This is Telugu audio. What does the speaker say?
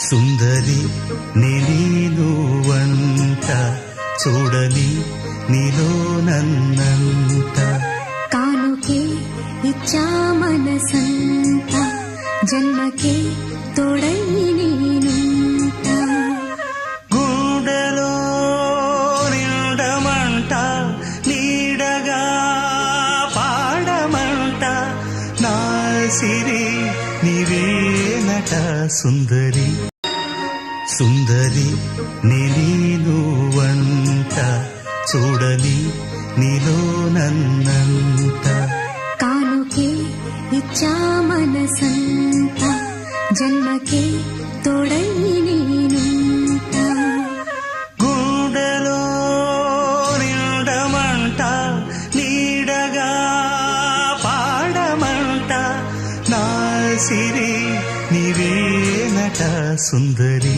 సుందరి నీను వంట చూడని నీలో నన్నంత కానుకే ఇచ్చా మనసంత జన్మకే తోడై నేనుంట గుండెలో నిండమంట నీడగా పాడమంట నా సిరి నీవేనట సుందరి సుందరి నీను వంట చూడని నీలో నన్నంత కానుకే ఇచ్చా మనసంత జన్మకే తోడై నేనుంట గుండెలో నిండమంట నీడగా పాడమంట నా సిరి నీవేనట సుందరి.